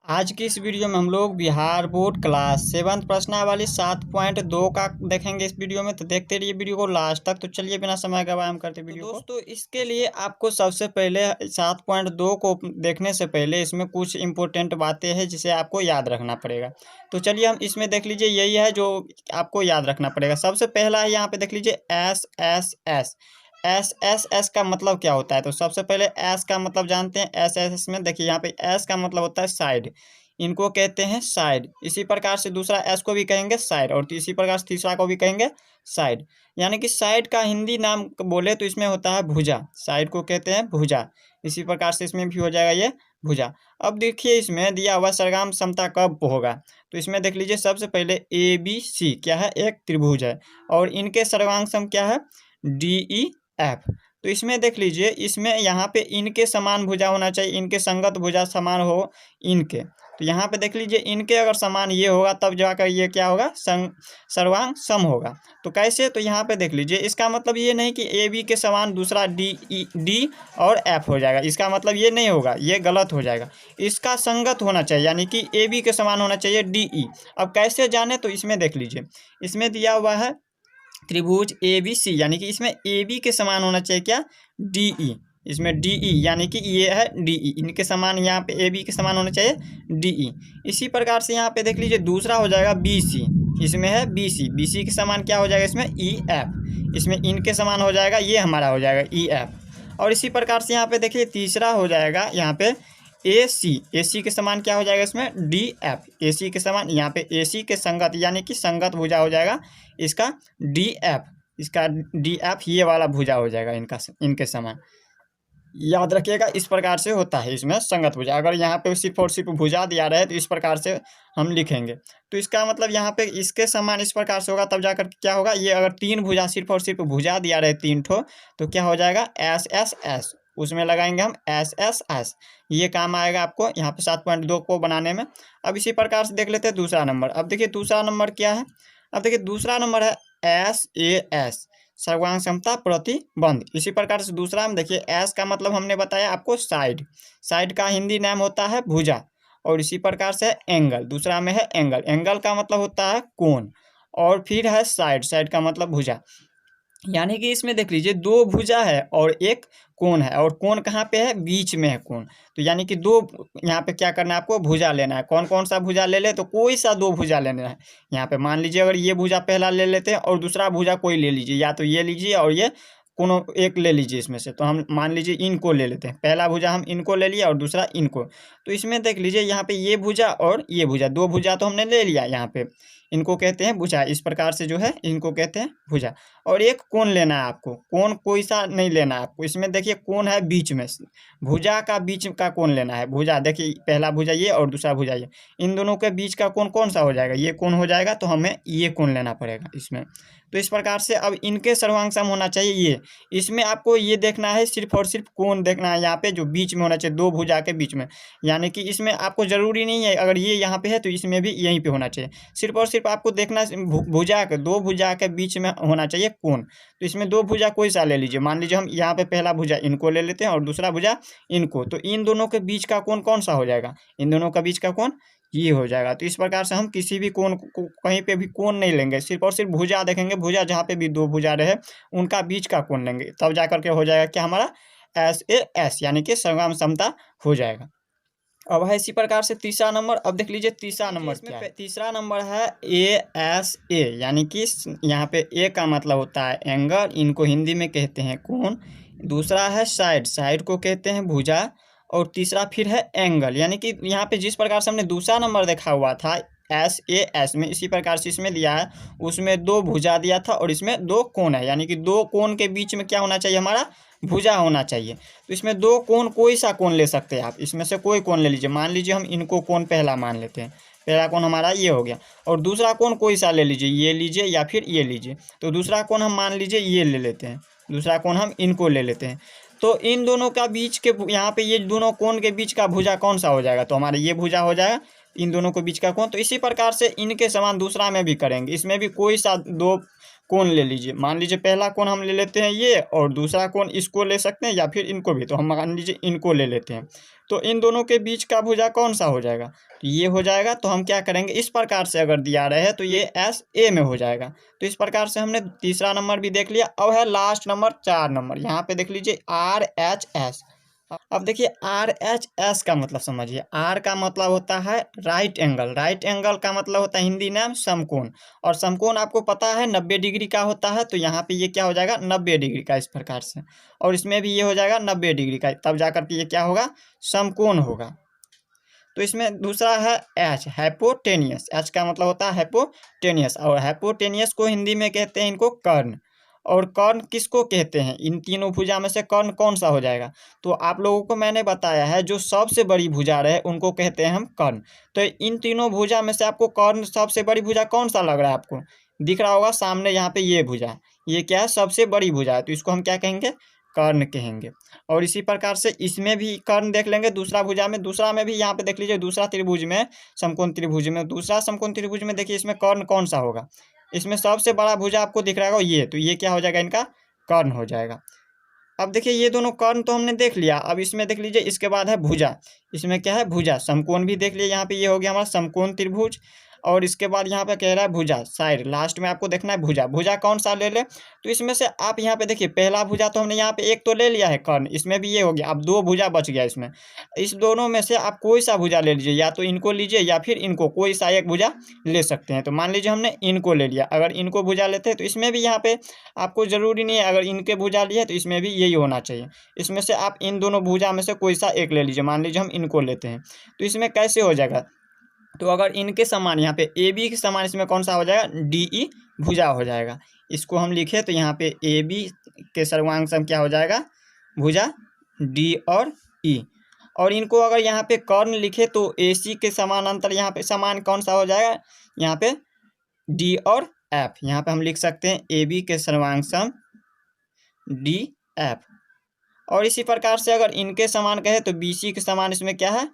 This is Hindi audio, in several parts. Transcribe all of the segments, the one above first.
आज की इस वीडियो में हम लोग बिहार बोर्ड क्लास 7th प्रश्नावली 7.2 का देखेंगे इस वीडियो में। तो देखते रहिए वीडियो को लास्ट तक। तो चलिए बिना समय गवाए हम करते वीडियो को। दोस्तों इसके लिए आपको सबसे पहले 7.2 को देखने से पहले इसमें कुछ इंपॉर्टेंट बातें हैं जिसे आपको याद रखना पड़ेगा। तो चलिए हम इसमें देख लीजिए, यही है जो आपको याद रखना पड़ेगा। सबसे पहला है यहाँ पे देख लीजिए एस का मतलब क्या होता है। तो सबसे पहले एस का मतलब जानते हैं। एस में देखिए यहाँ पे एस का मतलब होता है साइड, इनको कहते हैं साइड। इसी प्रकार से दूसरा एस को भी कहेंगे साइड, और इसी प्रकार से तीसरा को भी कहेंगे साइड। यानी कि साइड का हिंदी नाम बोले तो इसमें होता है भुजा, साइड को कहते हैं भुजा। इसी प्रकार से इसमें भी हो जाएगा ये भुजा। अब देखिए इसमें दिया हुआ सर्वगाम समता कब होगा। तो इसमें देख लीजिए सबसे पहले ए बी सी क्या है, एक त्रिभुज है, और इनके सर्वांग सम क्या है, डी ई एफ। तो इसमें देख लीजिए, इसमें यहाँ पे इनके समान भुजा होना चाहिए, इनके संगत भुजा समान हो इनके। तो यहाँ पे देख लीजिए इनके अगर समान ये होगा तब जाकर ये क्या होगा, सर्वांग सम होगा। तो कैसे, तो यहाँ पे देख लीजिए इसका मतलब ये नहीं कि ए बी के समान दूसरा डी और एफ हो जाएगा, इसका मतलब ये नहीं होगा, ये गलत हो जाएगा। इसका संगत होना चाहिए, यानी कि ए बी के समान होना चाहिए डी ई। अब कैसे जाने, तो इसमें देख लीजिए इसमें दिया हुआ है त्रिभुज ए बी सी, यानी कि इसमें ए बी के समान होना चाहिए क्या, डी ई। इसमें डी ई यानी कि ये है डी ई, इनके समान यहाँ पे ए बी के समान होना चाहिए डी ई। इसी प्रकार से यहाँ पे देख लीजिए दूसरा हो जाएगा बी सी, इसमें है बी सी के समान क्या हो जाएगा इसमें ई एफ, इसमें इनके समान हो जाएगा ये हमारा हो जाएगा ई एफ। और इसी प्रकार से यहाँ पे देखिए तीसरा हो जाएगा यहाँ पे ए सी के समान क्या हो जाएगा इसमें डी एफ, ए सी के समान यहाँ पे ए सी के संगत यानी कि संगत भुजा हो जाएगा इसका डी एफ, इसका डी एफ ये वाला भुजा हो जाएगा इनका, इनके समान। याद रखिएगा इस प्रकार से होता है इसमें संगत भुजा। अगर यहाँ पे सिर्फ और सिर्फ भुजा दिया रहे तो इस प्रकार से हम लिखेंगे। तो इसका मतलब यहाँ पे इसके समान इस प्रकार से होगा तब जाकर क्या होगा, ये अगर तीन भुजा सिर्फ और सिर्फ भुजा दिया रहे तीन ठो तो क्या हो जाएगा एस एस एस, उसमें लगाएंगे हम एस एस एस, ये काम आएगा आपको यहाँ पे 7.2 को बनाने में। अब इसी प्रकार से देख लेते हैं दूसरा नंबर। अब देखिए दूसरा नंबर क्या है, अब देखिए दूसरा नंबर है एस ए एस, सर्वांग समता प्रतिबंध। इसी प्रकार से दूसरा में देखिए एस का मतलब हमने बताया आपको साइड, साइड का हिंदी नाम होता है भुजा। और इसी प्रकार से एंगल, दूसरा में है एंगल, एंगल का मतलब होता है कोण। और फिर है साइड, साइड का मतलब भुजा। यानी कि इसमें देख लीजिए दो भुजा है और एक कोण है, और कोण कहाँ पे है, बीच में है कोण। तो यानी कि दो यहाँ पे क्या करना है आपको, भुजा लेना है। कौन कौन सा भुजा ले ले, तो कोई सा दो भुजा लेना है। यहाँ पे मान लीजिए अगर ये भुजा पहला ले लेते हैं और दूसरा भुजा कोई ले लीजिए, या तो ये लीजिए और ये कोनो एक ले लीजिए इसमें से। तो हम मान लीजिए इनको ले लेते हैं, पहला भुजा हम इनको ले लिया और दूसरा इनको। तो इसमें देख लीजिए यहाँ पे ये भुजा और ये भुजा, दो भुजा तो हमने ले लिया यहाँ पे, इनको कहते हैं भुजा। इस प्रकार से जो है इनको कहते हैं भुजा। और एक कोण लेना है आपको, कोण कोई सा नहीं लेना है आपको। इसमें देखिए कोण है बीच में, भुजा का बीच का कोण लेना है। भुजा देखिए पहला भुजा ये और दूसरा भुजा ये, इन दोनों के बीच का कोण कौन सा हो जाएगा, ये कोण हो जाएगा। तो हमें ये कोण लेना पड़ेगा इसमें। तो इस प्रकार से अब इनके सर्वांग सम होना चाहिए ये। इसमें आपको ये देखना है सिर्फ और सिर्फ कोण देखना है, यहाँ पे जो बीच में होना चाहिए दो भुजा के बीच में। यानी कि इसमें आपको जरूरी नहीं है अगर ये यहाँ पे है तो इसमें भी यहीं पे होना चाहिए। सिर्फ और सिर्फ आपको देखना भुजा के, दो भुजा के बीच में होना चाहिए कोण। तो इसमें दो भुजा कोई सा ले लीजिए, मान लीजिए हम यहाँ पे पहला भुजा इनको ले लेते हैं और दूसरा भुजा इनको। तो इन दोनों के बीच का कोण कौन सा हो जाएगा, इन दोनों का बीच का कोण ये हो जाएगा। तो इस प्रकार से हम किसी भी कोण को कहीं पे भी कोण नहीं लेंगे, सिर्फ और सिर्फ भुजा देखेंगे। भुजा जहाँ पे भी दो भुजा रहे उनका बीच का कोण लेंगे, तब जाकर के हो जाएगा क्या हमारा एस ए एस, यानी कि सर्वगाम समता हो जाएगा। अब है इसी प्रकार से तीसरा नंबर। अब देख लीजिए तीसरा नंबर क्या है। तीसरा नंबर है ए एस ए, यानी कि यहाँ पे ए का मतलब होता है एंगल, इनको हिंदी में कहते हैं कोण। दूसरा है साइड, साइड को कहते हैं भुजा। और तीसरा फिर है एंगल, यानी कि यहाँ पे जिस प्रकार से हमने दूसरा नंबर देखा हुआ था एस ए एस में, इसी प्रकार से इसमें दिया है, उसमें दो भुजा दिया था और इसमें दो कोण है। यानी कि दो कोण के बीच में क्या होना चाहिए, हमारा भुजा होना चाहिए। तो इसमें दो कोण कोई सा कोण ले सकते हैं आप, इसमें से कोई कोण ले लीजिए। मान लीजिए हम इनको कोण पहला मान लेते हैं, पहला कोण हमारा ये हो गया। और दूसरा कोण कोई सा ले लीजिए, ये लीजिए या फिर ये लीजिए। तो दूसरा कोण हम मान लीजिए ये ले लेते हैं, दूसरा कोण हम इनको ले लेते हैं। तो इन दोनों का बीच के यहाँ पे ये दोनों कोण के बीच का भुजा कौन सा हो जाएगा, तो हमारा ये भुजा हो जाएगा इन दोनों के बीच का कोण। तो इसी प्रकार से इनके समान दूसरा में भी करेंगे, इसमें भी कोई सा दो कोण ले लीजिए। मान लीजिए पहला कोण हम ले लेते हैं ये, और दूसरा कोण इसको ले सकते हैं या फिर इनको भी। तो हम मान लीजिए इनको ले लेते हैं। तो इन दोनों के बीच का भुजा कौन सा हो जाएगा, तो ये हो जाएगा। तो हम क्या करेंगे, इस प्रकार से अगर दिया रहे तो ये एस ए में हो जाएगा। तो इस प्रकार से हमने तीसरा नंबर भी देख लिया। अब है लास्ट नंबर 4 नंबर, यहाँ पे देख लीजिए आर एच एस। अब देखिए आर एच एस का मतलब समझिए। आर का मतलब होता है राइट एंगल। राइट एंगल का मतलब होता है हिंदी नाम समकोण, और समकोण आपको पता है 90 डिग्री का होता है। तो यहाँ पे ये क्या हो जाएगा, 90 डिग्री का, इस प्रकार से। और इसमें भी ये हो जाएगा 90 डिग्री का, तब जाकर के ये क्या होगा, समकोण होगा। तो इसमें दूसरा है एच, हाइपोटेनियस। एच का मतलब होता है हाइपोटेनियस, और हाइपोटेनियस को हिंदी में कहते हैं इनको कर्ण। और कर्ण किसको कहते हैं, इन तीनों भुजा में से कर्ण कौन सा हो जाएगा। तो आप लोगों को मैंने बताया है जो सबसे बड़ी भुजा रहे उनको कहते हैं हम कर्ण। तो इन तीनों भुजा में से आपको कर्ण सबसे बड़ी भुजा कौन सा लग रहा है, आपको दिख रहा होगा सामने, यहाँ पे ये भुजा, ये क्या है, सबसे बड़ी भुजा है। तो इसको हम क्या कहेंगे, कर्ण कहेंगे। और इसी प्रकार से इसमें भी कर्ण देख लेंगे दूसरा भुजा में। दूसरा में भी यहाँ पे देख लीजिए, दूसरा त्रिभुज में, समकोण त्रिभुज में, दूसरा समकोण त्रिभुज में देखिए इसमें कर्ण कौन सा होगा। इसमें सबसे बड़ा भुजा आपको दिख रहा होगा ये, तो ये क्या हो जाएगा, इनका कर्ण हो जाएगा। अब देखिए ये दोनों कर्ण तो हमने देख लिया। अब इसमें देख लीजिए इसके बाद है भुजा। इसमें क्या है, भुजा। समकोण भी देख लिया, यहाँ पे ये हो गया हमारा समकोण त्रिभुज। और इसके बाद यहाँ पे कह रहा है भुजा, साइड, लास्ट में आपको देखना है भुजा। भुजा कौन सा ले ले, तो इसमें से आप यहाँ पे देखिए पहला भुजा तो हमने यहाँ पे एक तो ले लिया है कर्ण, इसमें भी ये हो गया। अब दो भुजा बच गया इसमें। इस दोनों में से आप कोई सा भुजा ले लीजिए, या तो इनको लीजिए या फिर इनको, कोई सा एक भुजा ले सकते हैं। तो मान लीजिए हमने इनको ले लिया। अगर इनको भुजा लेते हैं तो इसमें भी यहाँ पे आपको जरूरी नहीं है, अगर इनके भुजा लिए तो इसमें भी यही होना चाहिए। इसमें से आप इन दोनों भुजा में से कोई सा एक ले लीजिए। मान लीजिए हम इनको लेते हैं, तो इसमें कैसे हो जाएगा, तो अगर इनके समान यहाँ पे ए बी के समान इसमें कौन सा हो जाएगा, डी ई भुजा हो जाएगा। इसको हम लिखे तो यहाँ पे ए बी के सर्वांग सम क्या हो जाएगा, भुजा डी और ई। और इनको अगर यहाँ पे कर्ण लिखे तो ए सी के समानांतर यहाँ पे समान कौन सा हो जाएगा, यहाँ पे डी और एफ। यहाँ पे हम लिख सकते हैं ए बी के सर्वांग सम डी एफ। और इसी प्रकार से अगर इनके समान कहे तो बी सी के समान इसमें क्या है,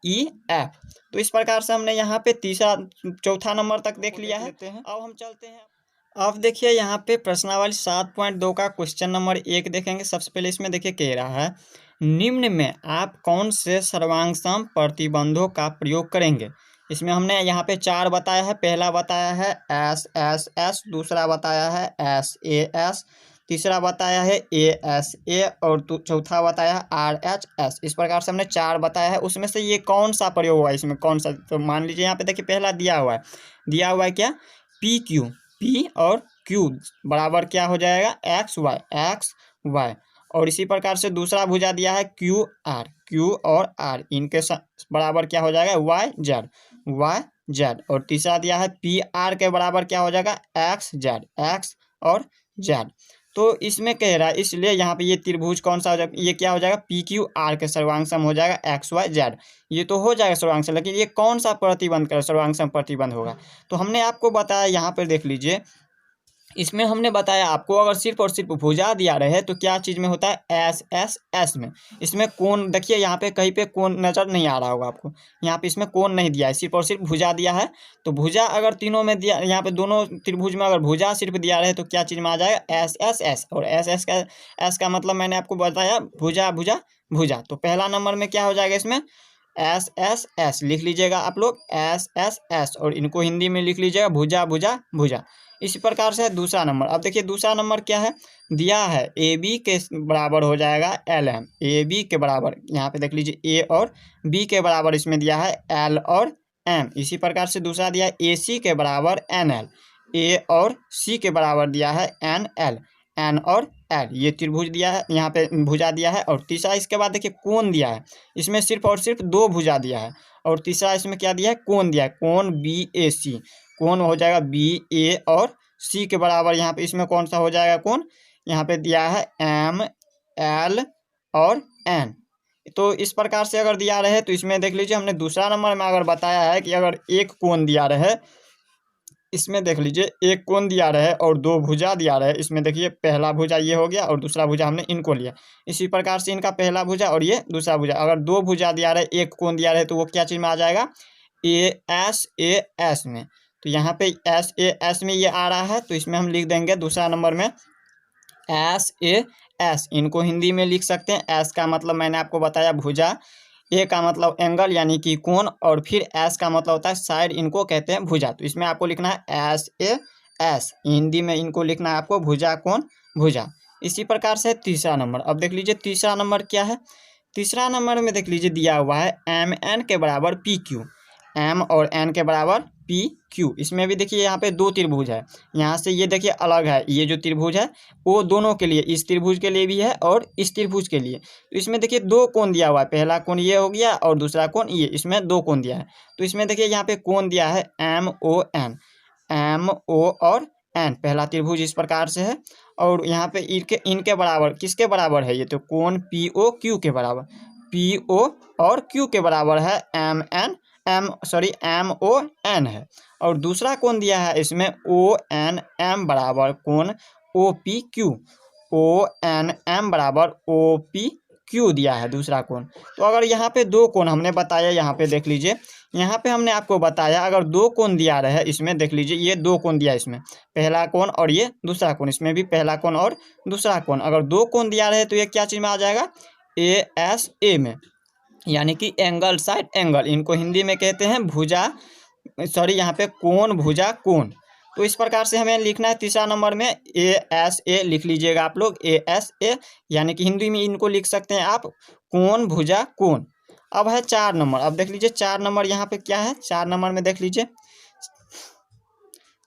ई एफ। तो इस प्रकार से हमने यहाँ पे तीसरा चौथा नंबर तक देख लिया है। अब हम चलते हैं, अब देखिए यहाँ पे प्रश्नावली 7.2 का क्वेश्चन नंबर 1 देखेंगे। सबसे पहले इसमें देखिए कह रहा है, निम्न में आप कौन से सर्वांग सम प्रतिबंधों का प्रयोग करेंगे। इसमें हमने यहाँ पे 4 बताया है। पहला बताया है एस एस एस, दूसरा बताया है एस ए एस, तीसरा बताया है ए एस ए, और चौथा बताया है आर एच एस। इस प्रकार से हमने 4 बताया है। उसमें से ये कौन सा प्रयोग हुआ है, इसमें कौन सा, तो मान लीजिए यहाँ पे देखिए पहला दिया हुआ है क्या, पी क्यू। पी और क्यू बराबर क्या हो जाएगा, एक्स वाई। और इसी प्रकार से दूसरा भुजा दिया है क्यू और आर, इनके बराबर क्या हो जाएगा, वाई जेड। और तीसरा दिया है पी आर के बराबर क्या हो जाएगा, एक्स और जेड। तो इसमें कह रहा है, इसलिए यहाँ पे ये त्रिभुज कौन सा हो जाएगा, ये क्या हो जाएगा, पी क्यू आर के सर्वांग सम हो जाएगा एक्स वाई जेड। ये तो हो जाएगा सर्वांग सम, लेकिन ये कौन सा प्रतिबंध कर सर्वांग सम प्रतिबंध होगा। तो हमने आपको बताया, यहाँ पर देख लीजिए, इसमें हमने बताया आपको अगर सिर्फ और सिर्फ भुजा दिया रहे तो क्या चीज़ में होता है, एस एस एस में। इसमें कोण देखिए, यहाँ पे कहीं पे कोण नज़र नहीं आ रहा होगा आपको, यहाँ पे इसमें कोण नहीं दिया है, सिर्फ और सिर्फ भुजा दिया है। तो भुजा अगर तीनों में दिया, यहाँ पे दोनों त्रिभुज में अगर भुजा सिर्फ दिया रहे तो क्या चीज़ में आ जाएगा, एस एस एस। और एस का मतलब मैंने आपको बताया भुजा। तो पहला नंबर में क्या हो जाएगा, इसमें एस एस एस लिख लीजिएगा आप लोग, एस एस एस, और इनको हिंदी में लिख लीजिएगा भुजा। इसी प्रकार से दूसरा नंबर। अब देखिए दूसरा नंबर क्या है, दिया है ए बी के बराबर हो जाएगा एल एम। ए बी के बराबर, यहाँ पे देख लीजिए ए और बी के बराबर इसमें दिया है एल और एम। इसी प्रकार से दूसरा दिया है ए सी के बराबर एन एल, ए और सी के बराबर दिया है एन एल, एन और एल। ये त्रिभुज दिया है, यहाँ पे भुजा दिया है। और तीसरा इसके बाद देखिए कोण दिया है, इसमें सिर्फ और सिर्फ 2 भुजा दिया है। और तीसरा इसमें क्या दिया है, कोण दिया है, कोण बी ए सी। कोण हो जाएगा बी ए और सी के बराबर, यहाँ पे इसमें कौन सा हो जाएगा कोण, यहाँ पे दिया है एम एल और एन। तो इस प्रकार से अगर दिया रहे तो इसमें देख लीजिए, हमने दूसरा नंबर में अगर बताया है कि अगर एक कोण दिया रहे, इसमें देख लीजिए एक कोण दिया रहे और 2 भुजा दिया रहे। इसमें देखिए पहला भुजा ये हो गया और दूसरा भुजा हमने इनको लिया। इसी प्रकार से इनका पहला भुजा और ये दूसरा भुजा, अगर 2 भुजा दिया रहे, एक कोण दिया रहे, तो वो क्या चीज़ में आ जाएगा, ए एस में। तो यहाँ पे एस ए एस में ये आ रहा है, तो इसमें हम लिख देंगे दूसरा नंबर में एस ए एस। इनको हिंदी में लिख सकते हैं, एस का मतलब मैंने आपको बताया भुजा, ए का मतलब एंगल यानी कि कोण, और फिर एस का मतलब होता है साइड, इनको कहते हैं भुजा। तो इसमें आपको लिखना है एस ए एस, हिंदी में इनको लिखना है आपको भुजा कोण भुजा। इसी प्रकार से तीसरा नंबर, अब देख लीजिए तीसरा नंबर क्या है। तीसरा नंबर में देख लीजिए दिया हुआ है एम एन के बराबर पी क्यू, एम और एन के बराबर पी क्यू। इसमें भी देखिए यहाँ पे दो त्रिभुज है, यहाँ से ये देखिए अलग है, ये जो त्रिभुज है वो दोनों के लिए, इस त्रिभुज के लिए भी है और इस त्रिभुज के लिए। तो इसमें देखिए दो कोण दिया हुआ है, पहला कोण ये हो गया और दूसरा कोण ये, इसमें दो कोण दिया है। तो इसमें देखिए यहाँ पे कोण दिया है M O N, M O और एन, पहला त्रिभुज इस प्रकार से है। और यहाँ पे इनके बराबर, किसके बराबर है ये, तो कोण पी ओ क्यू के बराबर, पी ओ और क्यू के बराबर है एम ओ एन है। और दूसरा कोण दिया है इसमें ओ एन एम बराबर कोण O P Q, O N M बराबर ओ पी क्यू दिया है दूसरा कोण। तो अगर यहाँ पे दो कोण हमने बताया, यहाँ पे देख लीजिए, यहाँ पे हमने आपको बताया अगर दो कोण दिया रहे, इसमें देख लीजिए ये दो कोण दिया, इसमें पहला कोण और ये दूसरा कोण, इसमें भी पहला कोण और दूसरा कोण, अगर दो कोण दिया रहे तो ये क्या चीज़ में आ जाएगा, ए एस ए में, यानी कि एंगल साइड एंगल, इनको हिंदी में कहते हैं भुजा, यहाँ पे कोण भुजा कोण। तो इस प्रकार से हमें लिखना है तीसरा नंबर में ए एस ए लिख लीजिएगा आप लोग, ए एस ए, यानी कि हिंदी में इनको लिख सकते हैं आप कोण भुजा कोण। अब है 4 नंबर, अब देख लीजिए 4 नंबर यहाँ पे क्या है। 4 नंबर में देख लीजिए,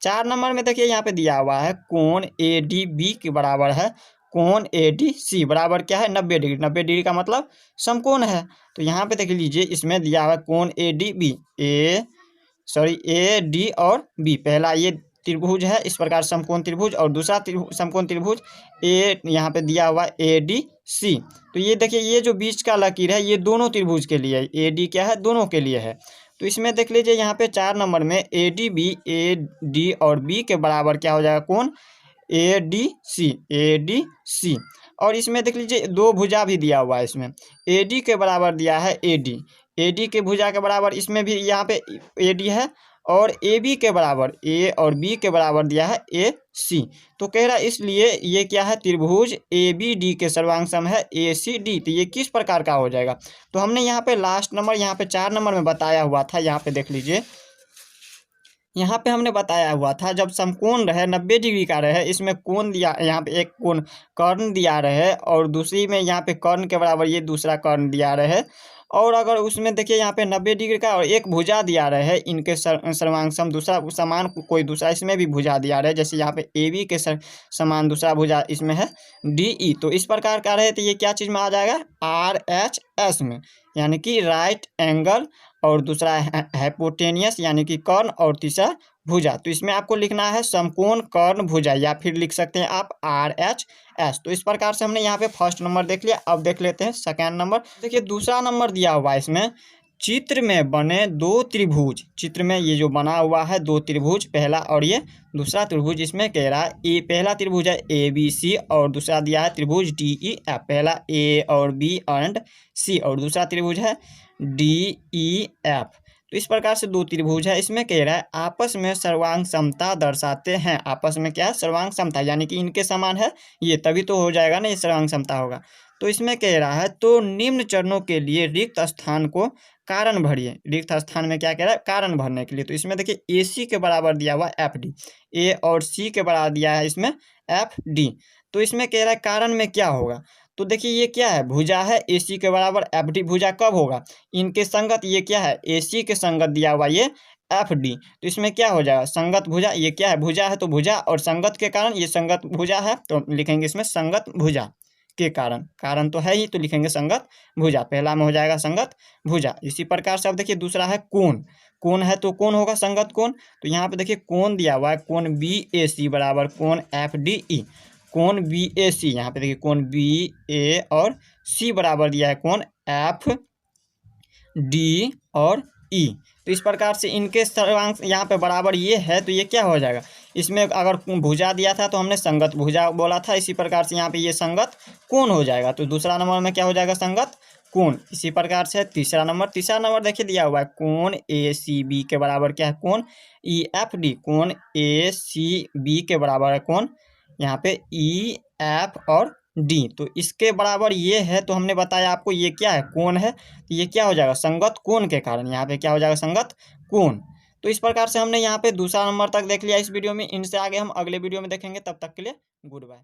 4 नंबर में देखिए यहाँ पे दिया हुआ है कोण ए डी बी के बराबर है कोण ए डी सी बराबर क्या है 90 डिग्री। 90 डिग्री का मतलब समकोण है। तो यहाँ पे देख लीजिए इसमें दिया हुआ है कोण A D B, A D और बी, पहला ये त्रिभुज है इस प्रकार समकोण त्रिभुज, और दूसरा समकोण त्रिभुज ए यहाँ पे दिया हुआ ए डी सी। तो ये देखिए ये जो बीच का लकीर है ये दोनों त्रिभुज के लिए, ए डी क्या है, दोनों के लिए है। तो इसमें देख लीजिए यहाँ पे 4 नंबर में ए डी और बी के बराबर क्या हो जाएगा, कोण ए डी सी। और इसमें देख लीजिए दो भुजा भी दिया हुआ है, इसमें ए डी के बराबर दिया है ए डी के भुजा के बराबर, इसमें भी यहाँ पे ए डी है, और ए बी के बराबर, ए और बी के बराबर दिया है ए सी। तो कह रहा है इसलिए ये क्या है, त्रिभुज ए बी डी के सर्वांग सम है ए सी डी। तो ये किस प्रकार का हो जाएगा, तो हमने यहाँ पे लास्ट नंबर, यहाँ पे 4 नंबर में बताया हुआ था, यहाँ पे देख लीजिए, यहाँ पे हमने बताया हुआ था जब समकोण रहे 90 डिग्री का रहे, इसमें कोण दिया, यहाँ पे एक कोण कर्ण दिया रहे, और दूसरी में यहाँ पे कर्ण के बराबर ये दूसरा कर्ण दिया रहे, और अगर उसमें देखिए यहाँ पे 90 डिग्री का और एक भुजा दिया रहे, इनके सर्वांग सम दूसरा समान कोई दूसरा इसमें भी भुजा दिया रहे, जैसे यहाँ पे ए बी के समान दूसरा भुजा इसमें है डी ई। तो इस प्रकार का रहे तो ये क्या चीज़ में आ जाएगा, आर एच एस में, यानी कि राइट एंगल, और दूसरा हाइपोटेनियस यानी कि कर्ण, और तीसरा भुजा। तो इसमें आपको लिखना है समकोण कर्ण भुजा, या फिर लिख सकते हैं आप आर एच एस। तो इस प्रकार से हमने यहाँ पे फर्स्ट नंबर देख लिया। अब देख लेते हैं सेकेंड नंबर। देखिए दूसरा नंबर दिया हुआ है इसमें, चित्र में बने दो त्रिभुज, चित्र में ये जो बना हुआ है दो त्रिभुज, पहला और ये दूसरा त्रिभुज, इसमें कह रहा है ए, पहला त्रिभुज है ए बी सी, और दूसरा दिया है त्रिभुज डी ई एफ, पहला ए और बी एंड सी, और दूसरा त्रिभुज है डी ई एफ। तो इस प्रकार से दो त्रिभुज है, इसमें कह रहा है आपस में सर्वांग समता दर्शाते हैं। आपस में क्या है, सर्वांग समता, यानी कि इनके समान है ये, तभी तो हो जाएगा ना, ये सर्वांग समता होगा। तो इसमें कह रहा है तो निम्न चरणों के लिए रिक्त स्थान को कारण भरिए। रिक्त स्थान में क्या कह रहा है, कारण भरने के लिए। तो इसमें देखिए ए सी के बराबर दिया हुआ एफ डी, ए और सी के बराबर दिया है इसमें एफ डी। तो इसमें कह रहा है कारण में क्या होगा, तो देखिए ये क्या है, भुजा है ए सी के बराबर एफ डी, भुजा कब होगा, इनके संगत, ये क्या है ए सी के संगत दिया हुआ ये एफ डी। तो इसमें क्या हो जाएगा, संगत भुजा, ये क्या है भुजा है तो भुजा, और संगत के कारण ये संगत भुजा है, तो लिखेंगे इसमें संगत भुजा के कारण, कारण तो है ही तो लिखेंगे संगत भुजा, पहला में हो जाएगा संगत भुजा। इसी प्रकार से अब देखिए दूसरा है कोण, कोण है तो कोण होगा संगत कोण। तो यहाँ पे देखिए कोण दिया हुआ है कोण बी ए सी बराबर कोण एफ डी ई, कोण बी ए सी, यहाँ पे देखिए कोण बी ए और सी बराबर दिया है कोण एफ डी और ई। तो इस प्रकार से इनके सर्वांग यहाँ पे बराबर ये है, तो ये क्या हो जाएगा, इसमें अगर भुजा दिया था तो हमने संगत भुजा बोला था, इसी प्रकार से यहाँ पे ये संगत कोण हो जाएगा। तो दूसरा नंबर में क्या हो जाएगा, संगत कोण। इसी प्रकार से तीसरा नंबर देखिए दिया हुआ है कोण ए सी बी के बराबर क्या है, कोण ई एफ डी, कोण ए सी बी के बराबर है कोण यहाँ पे ई एफ और डी। तो इसके बराबर ये है, तो हमने बताया आपको ये क्या है, कोण है। तो ये क्या हो जाएगा, संगत कोण के कारण, यहाँ पे क्या हो जाएगा, संगत कोण। तो इस प्रकार से हमने यहाँ पे दूसरा नंबर तक देख लिया इस वीडियो में। इनसे आगे हम अगले वीडियो में देखेंगे, तब तक के लिए गुड बाय।